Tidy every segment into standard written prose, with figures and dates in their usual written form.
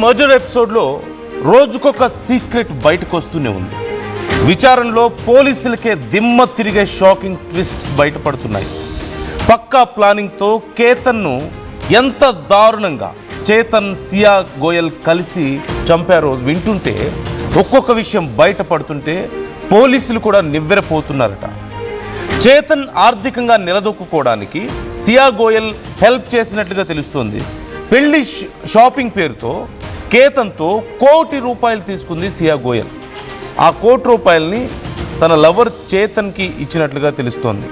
Murder ఎపిసోడ్లో రోజుకొక secret బయటకు వస్తూనే ఉంది. విచారణలో పోలీసులకే దిమ్మ తిరిగే షాకింగ్ ట్విస్ట్స్ బయటపడుతున్నాయి. పక్కా ప్లానింగ్తో కేతన్ను ఎంత దారుణంగా చేతన్, సియా గోయల్ కలిసి చంపారో వింటుంటే, ఒక్కొక్క విషయం బయటపడుతుంటే పోలీసులు కూడా నివ్వెరపోతున్నారట. చేతన్ ఆర్థికంగా నిలదొక్కుకోవడానికి సియా గోయల్ హెల్ప్ చేసినట్లుగా తెలుస్తోంది. పెళ్లి షాపింగ్ పేరుతో కేతన్తో ₹1 కోటి తీసుకుంది సియా గోయల్. ఆ ₹1 కోటి తన లవర్ చేతన్కి ఇచ్చినట్లుగా తెలుస్తోంది.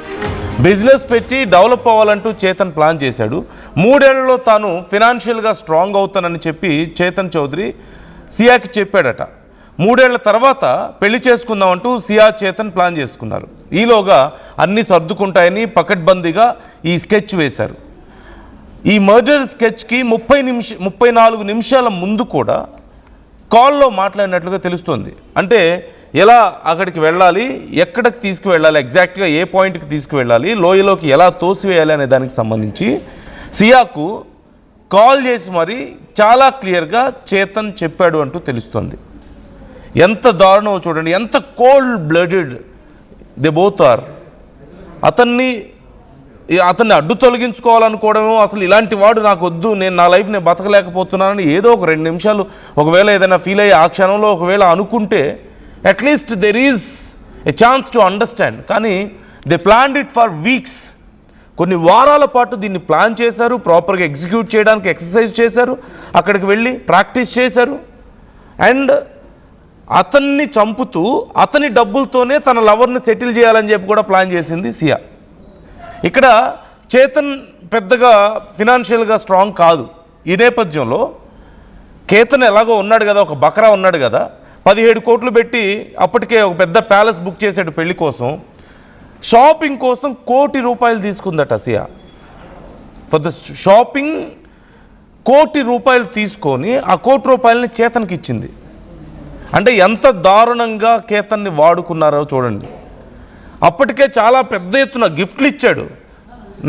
బిజినెస్ పెట్టి డెవలప్ అవ్వాలంటూ చేతన్ ప్లాన్ చేశాడు. 3 ఏళ్లలో తాను ఫినాన్షియల్గా స్ట్రాంగ్ అవుతానని చెప్పి చేతన్ చౌదరి సియాకి చెప్పాడట. 3 ఏళ్ల తర్వాత పెళ్లి చేసుకుందామంటూ సియా చేతన్ ప్లాన్ చేసుకున్నారు. ఈలోగా అన్నీ సర్దుకుంటాయని పకడ్బందీగా ఈ స్కెచ్ వేశారు. ఈ మర్డర్ స్కెచ్కి 34 నిమిషాల ముందు కూడా కాల్లో మాట్లాడినట్లుగా తెలుస్తుంది. అంటే ఎలా అక్కడికి వెళ్ళాలి, ఎక్కడికి తీసుకువెళ్ళాలి, ఎగ్జాక్ట్గా ఏ పాయింట్కి తీసుకువెళ్ళాలి, లోయలోకి ఎలా తోసివేయాలి అనే దానికి సంబంధించి సియాకు కాల్ చేసి మరి చాలా క్లియర్గా చేతన్ చెప్పాడు అంటూ తెలుస్తుంది. ఎంత దారుణమో చూడండి, ఎంత cold blooded they both are. అతన్ని అడ్డు తొలగించుకోవాలనుకోవడమో, అసలు ఇలాంటి వాడు నాకు వద్దు, నేను నా లైఫ్ నేను బతకలేకపోతున్నానని ఏదో ఒక 2 నిమిషాలు ఒకవేళ ఏదైనా ఫీల్ అయ్యి ఆ క్షణంలో ఒకవేళ అనుకుంటే at least there is a chance to understand. కానీ they planned it for weeks. కొన్ని వారాల పాటు దీన్ని ప్లాన్ చేశారు, ప్రాపర్గా ఎగ్జిక్యూట్ చేయడానికి ఎక్సర్సైజ్ చేశారు, అక్కడికి వెళ్ళి ప్రాక్టీస్ చేశారు. అండ్ అతన్ని చంపుతూ అతని డబ్బులతోనే తన లవర్ని సెటిల్ చేయాలని చెప్పి కూడా ప్లాన్ చేసింది సియా. ఇక్కడ చేతన్ పెద్దగా ఫినాన్షియల్గా స్ట్రాంగ్ కాదు. ఈ నేపథ్యంలో కేతన్ ఎలాగో ఉన్నాడు కదా, ఒక బకరా ఉన్నాడు కదా, 17 కోట్లు పెట్టి అప్పటికే ఒక పెద్ద ప్యాలెస్ బుక్ చేశాడు పెళ్లి కోసం. షాపింగ్ కోసం ₹1 కోటి తీసుకుందట సియా. ఫర్ ద షాపింగ్ ₹1 కోటి తీసుకొని ఆ ₹1 కోటి చేతన్కి ఇచ్చింది. అంటే ఎంత దారుణంగా కేతన్ని వాడుకున్నారో చూడండి. అప్పటికే చాలా పెద్ద ఎత్తున గిఫ్ట్లు ఇచ్చాడు,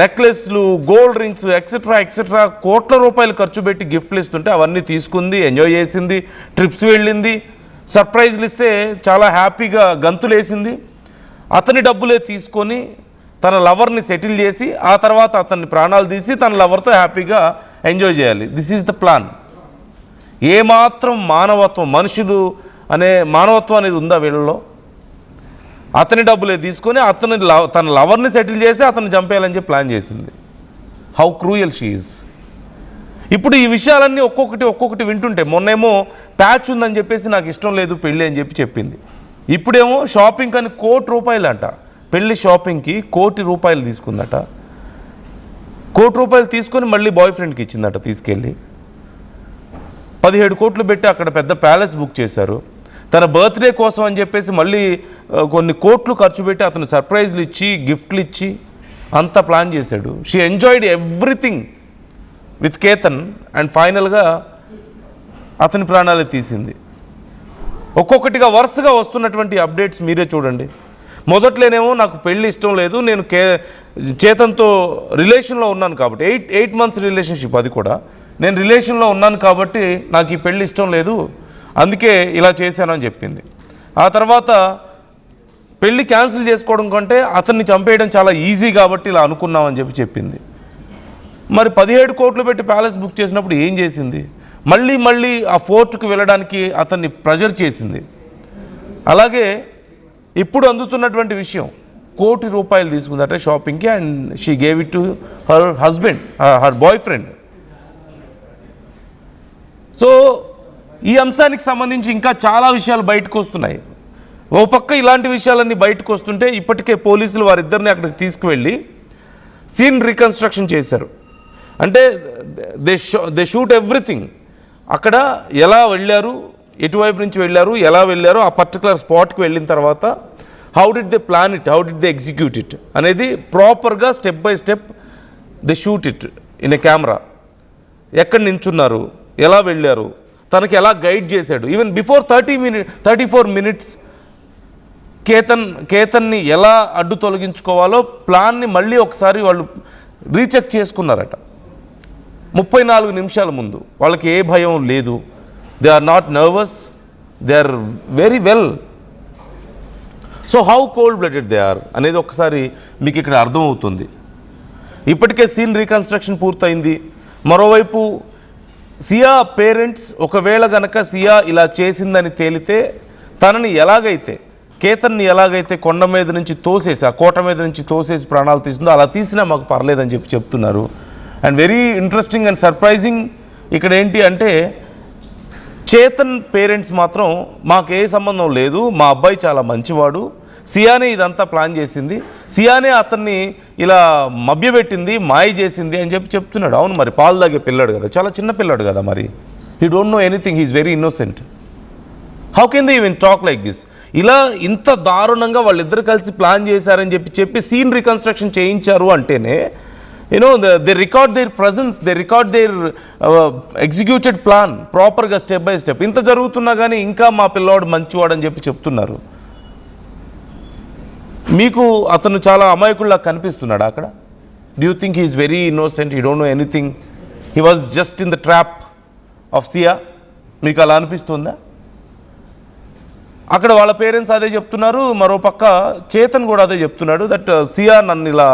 నెక్లెస్లు, గోల్డ్ రింగ్స్, ఎక్సెట్రా ₹1,00,00,000 ఖర్చు పెట్టి గిఫ్ట్లు ఇస్తుంటే అవన్నీ తీసుకుంది, ఎంజాయ్ చేసింది, ట్రిప్స్ వెళ్ళింది, సర్ప్రైజ్లు ఇస్తే చాలా హ్యాపీగా గంతులేసింది. అతని డబ్బులే తీసుకొని తన లవర్ని సెటిల్ చేసి ఆ తర్వాత అతన్ని ప్రాణాలు తీసి తన లవర్తో హ్యాపీగా ఎంజాయ్ చేయాలి. This is the plan. ఏమాత్రం మానవత్వం, మనుషులు అనే మానవత్వం అనేది ఉందా వీళ్ళలో? అతని డబ్బులే తీసుకొని తన లవర్ని సెటిల్ చేసి అతన్ని చంపేయాలని చెప్పి ప్లాన్ చేసింది. How cruel she is. ఇప్పుడు ఈ విషయాలన్నీ ఒక్కొక్కటి వింటుంటే, మొన్నేమో ప్యాచ్ ఉందని చెప్పేసి నాకు ఇష్టం లేదు పెళ్ళి అని చెప్పింది. ఇప్పుడేమో షాపింగ్ అని ₹1 కోటి అంట. పెళ్ళి షాపింగ్కి ₹1 కోటి తీసుకుందట. ₹1 కోటి తీసుకొని మళ్ళీ బాయ్ ఫ్రెండ్కి ఇచ్చిందట తీసుకెళ్ళి. 17 కోట్లు పెట్టి అక్కడ పెద్ద ప్యాలెస్ బుక్ చేశారు. తన బర్త్డే కోసం అని చెప్పేసి మళ్ళీ కొన్ని కోట్లు ఖర్చు పెట్టి అతను సర్ప్రైజ్లు ఇచ్చి, గిఫ్ట్లు ఇచ్చి అంతా ప్లాన్ చేశాడు. She enjoyed everything with Ketan. And ఫైనల్గా అతని ప్రాణాలే తీసింది. ఒక్కొక్కటిగా వరుసగా వస్తున్నటువంటి అప్డేట్స్ మీరే చూడండి. మొదట్లోనేమో నాకు పెళ్ళి ఇష్టం లేదు, నేను చేతన్తో రిలేషన్లో ఉన్నాను కాబట్టి, 8 మంత్స్ రిలేషన్షిప్, అది కూడా నేను రిలేషన్లో ఉన్నాను కాబట్టి నాకు ఈ పెళ్ళి ఇష్టం లేదు, అందుకే ఇలా చేశానని చెప్పింది. ఆ తర్వాత పెళ్ళి క్యాన్సిల్ చేసుకోవడం కంటే అతన్ని చంపేయడం చాలా ఈజీ కాబట్టి ఇలా అనుకున్నామని చెప్పింది. మరి 17 కోట్లు పెట్టి ప్యాలెస్ బుక్ చేసినప్పుడు ఏం చేసింది? మళ్ళీ ఆ ఫోర్ట్కి వెళ్ళడానికి అతన్ని ప్రెజర్ చేసింది. అలాగే ఇప్పుడు అందుతున్నటువంటి విషయం, ₹1 కోటి తీసుకుందట షాపింగ్కి. And she gave it to her husband, her boy friend. So ఈ అంశానికి సంబంధించి ఇంకా చాలా విషయాలు బయటకు వస్తున్నాయి. ఓ పక్క ఇలాంటి విషయాలన్నీ బయటకు వస్తుంటే ఇప్పటికే పోలీసులు వారిద్దరిని అక్కడికి తీసుకువెళ్ళి సీన్ రీకన్స్ట్రక్షన్ చేశారు. అంటే దే షూట్ ఎవ్రీథింగ్. అక్కడ ఎలా వెళ్ళారు, ఎటువైపు నుంచి వెళ్ళారు, ఎలా వెళ్ళారు, ఆ పర్టికులర్ స్పాట్కి వెళ్ళిన తర్వాత how did they plan it, how did they execute it అనేది ప్రాపర్గా step by step they shoot it in a camera. ఎక్కడ నించున్నారు, ఎలా వెళ్ళారు, తనకి ఎలా గైడ్ చేశాడు. ఈవెన్ బిఫోర్ 34 మినిట్స్ కేతన్ని ఎలా అడ్డు తొలగించుకోవాలో ప్లాన్ని మళ్ళీ ఒకసారి వాళ్ళు రీచెక్ చేసుకున్నారట. 34 నిమిషాల ముందు వాళ్ళకి ఏ భయం లేదు, they are not nervous, they are very well. So how cold blooded they are అనేది ఒకసారి మీకు ఇక్కడ అర్థమవుతుంది. ఇప్పటికే సీన్ రీకన్స్ట్రక్షన్ పూర్తయింది. మరోవైపు సియా పేరెంట్స్ ఒకవేళ గనక సియా ఇలా చేసిందని తేలితే తనని ఎలాగైతే కేతన్ని ఎలాగైతే కొండ మీద నుంచి తోసేసి ఆ కోట మీద నుంచి తోసేసి ప్రాణాలు తీసిందో అలా తీసినా మాకు పర్లేదని చెప్తున్నారు. And very interesting and surprising ఇక్కడ ఏంటి అంటే చేతన్ పేరెంట్స్ మాత్రం మాకు ఏ సంబంధం లేదు, మా అబ్బాయి చాలా మంచివాడు, సియానే ఇదంతా ప్లాన్ చేసింది, సియానే అతన్ని ఇలా మభ్యపెట్టింది, మాయ చేసింది అని చెప్తున్నాడు. అవును, మరి పాలు తాగే పిల్లాడు కదా, చాలా చిన్న పిల్లాడు కదా, మరి he don't know anything, he is very innocent. How can they even talk like this? ఇలా ఇంత దారుణంగా వాళ్ళిద్దరు కలిసి ప్లాన్ చేశారని చెప్పి సీన్ రీకన్స్ట్రక్షన్ చేయించారు అంటేనే they record their presence, they record their executed plan ప్రాపర్గా స్టెప్ బై స్టెప్. ఇంత జరుగుతున్నా కానీ ఇంకా మా పిల్లవాడు మంచివాడు అని చెప్తున్నారు. మీకు అతను చాలా అమాయకుల్లా కనిపిస్తున్నాడు అక్కడ? Do you think he is very innocent, he don't know anything, he was just in the trap of Siya? మీకు అలా అనిపిస్తుందా? అక్కడ వాళ్ళ పేరెంట్స్ అదే చెప్తున్నారు, మరో పక్క చేతన్ కూడా అదే చెప్తున్నాడు, దట్ సియా నన్ను ఇలా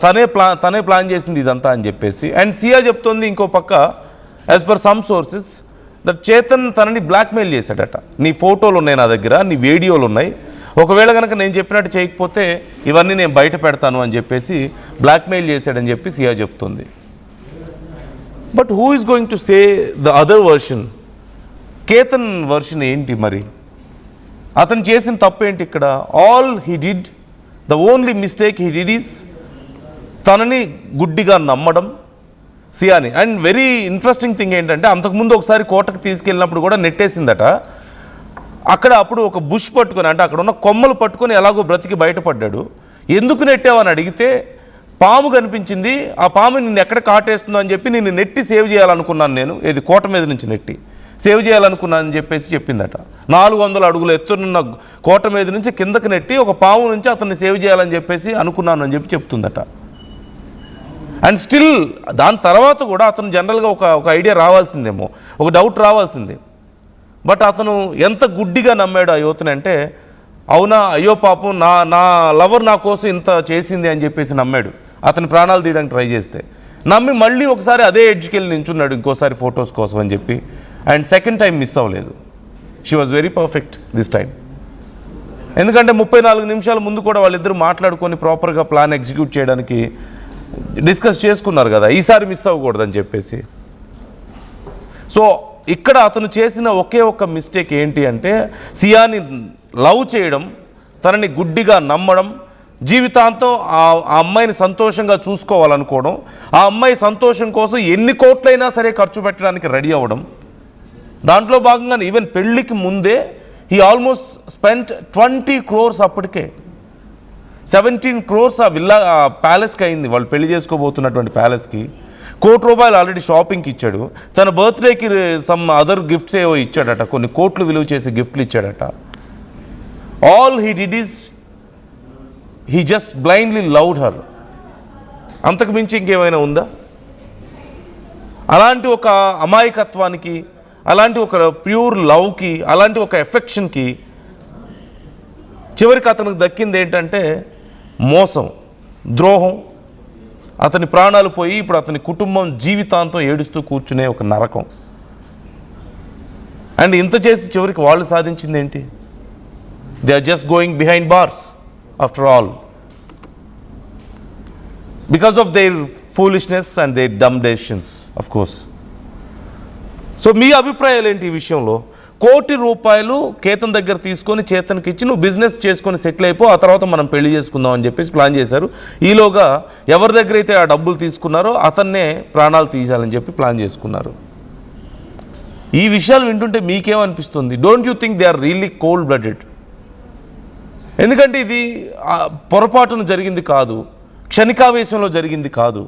తనే ప్లాన్ చేసింది ఇదంతా అని చెప్పేసి. అండ్ సియా చెప్తోంది ఇంకో పక్క, as per some sources, that Chetan తనని బ్లాక్మెయిల్ చేశాడట. నీ ఫోటోలు ఉన్నాయి నా దగ్గర, నీ వీడియోలు ఉన్నాయి, ఒకవేళ కనుక నేను చెప్పినట్టు చేయకపోతే ఇవన్నీ నేను బయట పెడతాను అని చెప్పేసి బ్లాక్మెయిల్ చేశాడని చెప్పి సియా చెప్తుంది. But who is going to say the other version? Ketan version ఏంటి మరి? అతను చేసిన తప్పు ఏంటి ఇక్కడ? All he did, the only mistake he did is తనని గుడ్డిగా నమ్మడం సియాని. అండ్ వెరీ ఇంట్రెస్టింగ్ థింగ్ ఏంటంటే అంతకుముందు ఒకసారి కోటకు తీసుకెళ్ళినప్పుడు కూడా నెట్టేసిందట. అక్కడ అప్పుడు ఒక బుష్ పట్టుకొని, అంటే అక్కడ ఉన్న కొమ్మలు పట్టుకొని ఎలాగో బ్రతికి బయటపడ్డాడు. ఎందుకు నెట్టావని అడిగితే పాము కనిపించింది, ఆ పాము నిన్ను ఎక్కడ కాటేస్తుందో అని చెప్పి నిన్ను నెట్టి సేవ్ చేయాలనుకున్నాను నేను, ఏది కోట మీద నుంచి నెట్టి సేవ్ చేయాలనుకున్నానని చెప్పేసి చెప్పిందట. 400 అడుగుల ఎత్తునున్న కోట మీద నుంచి కిందకి నెట్టి ఒక పాము నుంచి అతన్ని సేవ్ చేయాలని చెప్పేసి అనుకున్నాను అని చెప్తుందట. అండ్ స్టిల్ దాని తర్వాత కూడా అతను జనరల్గా ఒక ఐడియా రావాల్సిందేమో, ఒక డౌట్ రావాల్సిందే. బట్ అతను ఎంత గుడ్డిగా నమ్మాడు ఆ యువతని అంటే, అవునా, అయ్యో పాపం నా లవర్ నా కోసం ఇంత చేసింది అని చెప్పేసి నమ్మాడు. అతని ప్రాణాలు తీయడానికి ట్రై చేస్తే నమ్మి మళ్ళీ ఒకసారి అదే ఎడ్జ్కి వెళ్ళి నించున్నాడు ఇంకోసారి ఫొటోస్ కోసం అని చెప్పి. అండ్ సెకండ్ టైం మిస్ అవ్వలేదు. She was very perfect this time. ఎందుకంటే 34 నిమిషాల ముందు కూడా వాళ్ళిద్దరూ మాట్లాడుకొని ప్రాపర్గా ప్లాన్ ఎగ్జిక్యూట్ చేయడానికి డిస్కస్ చేసుకున్నారు కదా, ఈసారి మిస్ అవ్వకూడదని చెప్పేసి. సో ఇక్కడ అతను చేసిన ఒకే ఒక్క మిస్టేక్ ఏంటి అంటే సియాని లవ్ చేయడం, తనని గుడ్డిగా నమ్మడం, జీవితాంతం ఆ అమ్మాయిని సంతోషంగా చూసుకోవాలనుకోవడం, ఆ అమ్మాయి సంతోషం కోసం ఎన్ని కోట్లైనా సరే ఖర్చు పెట్టడానికి రెడీ అవ్వడం. దాంట్లో భాగంగా ఈవెన్ పెళ్ళికి ముందే హీ ఆల్మోస్ట్ స్పెంట్ 20 crores అప్పటికే. 17 crores ఆ విల్లా ప్యాలెస్కి అయింది, వాళ్ళు పెళ్లి చేసుకోబోతున్నటువంటి ప్యాలెస్కి. ₹1,00,00,000 ఆల్రెడీ షాపింగ్కి ఇచ్చాడు. తన బర్త్డేకి సమ్ అదర్ గిఫ్ట్స్ ఏవో ఇచ్చాడట, కొన్ని కోట్లు విలువ చేసే గిఫ్ట్లు ఇచ్చాడట. All he did is he just blindly loved her. అంతకు మించి ఇంకేమైనా ఉందా? అలాంటి ఒక అమాయకత్వానికి, అలాంటి ఒక ప్యూర్ లవ్కి, అలాంటి ఒక ఎఫెక్షన్కి చివరికి అతనికి దక్కింది ఏంటంటే మోసం, ద్రోహం. అతని ప్రాణాలు పోయి ఇప్పుడు అతని కుటుంబం జీవితాంతం ఏడుస్తూ కూర్చునే ఒక నరకం. అండ్ ఇంత చేసి చివరికి వాళ్ళు సాధించింది ఏంటి? They are just going behind bars after all because of their foolishness and their dumb decisions of course. So మీ అభిప్రాయాలు ఏంటి ఈ విషయంలో? ₹1,00,00,000 కేతన్ దగ్గర తీసుకొని చేతన్కి ఇచ్చి నువ్వు బిజినెస్ చేసుకొని సెటిల్ అయిపో, ఆ తర్వాత మనం పెళ్లి చేసుకుందాం అని చెప్పేసి ప్లాన్ చేశారు. ఈలోగా ఎవరి దగ్గర అయితే ఆ డబ్బులు తీసుకున్నారో అతన్నే ప్రాణాలు తీయాలని చెప్పి ప్లాన్ చేసుకున్నారు. ఈ విషయాలు వింటుంటే మీకేమనిపిస్తుంది? Don't you think they are really cold blooded? ఎందుకంటే ఇది పొరపాటున జరిగింది కాదు, క్షణికావేశంలో జరిగింది కాదు.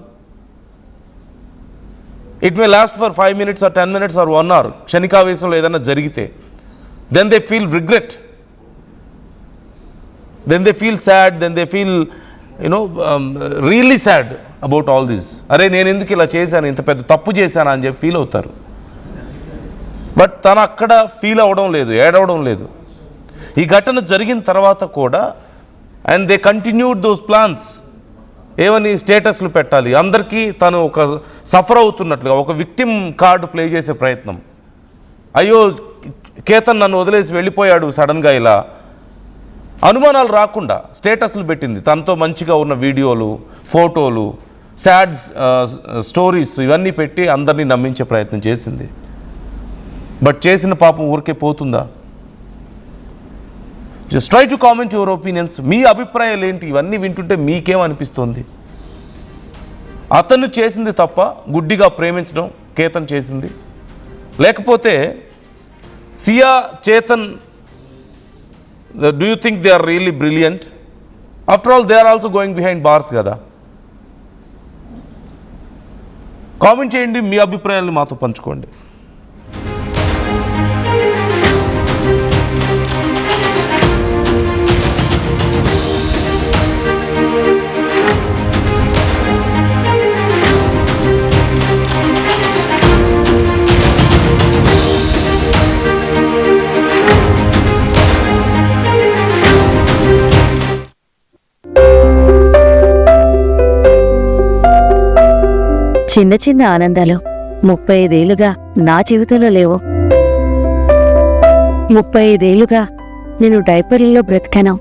It may last for 5 minutes or 10 minutes or 1 hour. క్షణికావేశంలో ఏదైనా జరిగితే then they feel regret, then they feel sad, then they feel really sad about all this. అరే నేను ఎందుకు ఇలా చేశాను, ఇంత పెద్ద తప్పు చేశాను అని చెప్పి ఫీల్ అవుతారు. బట్ తను అక్కడ ఫీల్ అవ్వడం లేదు, ఏడవడం లేదు. ఈ ఘటన జరిగిన తర్వాత కూడా and they continued those plans. ఏమని స్టేటస్లు పెట్టాలి, అందరికీ తను ఒక సఫర్ అవుతున్నట్లుగా ఒక విక్టిమ్ కార్డు ప్లే చేసే ప్రయత్నం. అయ్యో కేతన్ నన్ను వదిలేసి వెళ్ళిపోయాడు సడన్గా, ఇలా అనుమానాలు రాకుండా స్టేటస్లు పెట్టింది. తనతో మంచిగా ఉన్న వీడియోలు, ఫోటోలు, సాడ్ స్టోరీస్ ఇవన్నీ పెట్టి అందరినీ నమ్మించే ప్రయత్నం చేసింది. బట్ చేసిన పాపం ఊరికే పోతుందా? Just try to comment your opinions. మీ అభిప్రాయాలు ఏంటి? ఇవన్నీ వింటుంటే మీకేమనిపిస్తుంది? అతను చేసింది తప్ప గుడ్డిగా ప్రేమించడం కేతన్ చేసింది, లేకపోతే Siya, Chetan, do you think they are really brilliant? After all they are also going behind bars కదా. కామెంట్ చేయండి, మీ అభిప్రాయాలను మాతో పంచుకోండి. చిన్న చిన్న ఆనందాలు 35 ఏళ్లుగా నా జీవితంలో లేవు. 35 ఏళ్లుగా నేను డైపర్లలో బ్రతికాను.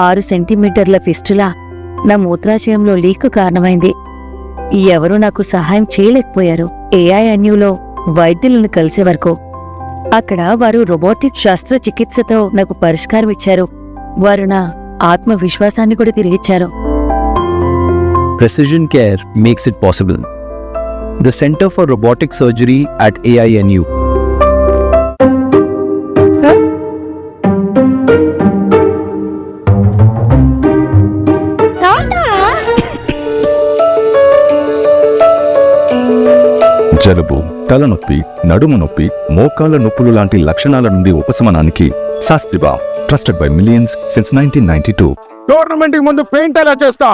6 సెంటీమీటర్ల ఫిస్టులా నా మూత్రాశయంలో లీకు కారణమైంది. ఎవరూ నాకు సహాయం చేయలేకపోయారు. ఏఐఎన్యూలో వైద్యులను కలిసే వరకు. అక్కడ వారు రోబోటిక్ శస్త్రచికిత్సతో నాకు పరిష్కారం ఇచ్చారు. వారు నా ఆత్మవిశ్వాసాన్ని కూడా తిరిగిచ్చారు. Precision Care makes it possible. The Center for Robotic Surgery at AINU. జలుబు, తలనొప్పి, నడుము నొప్పి, మోకాళ్ళ నొప్పులు లాంటి లక్షణాల నుండి ఉపశమనానికి శాస్త్రిబా, trusted by millions since 1992. Tournament ముందు పెయింట్ ఎలా చేస్తాం?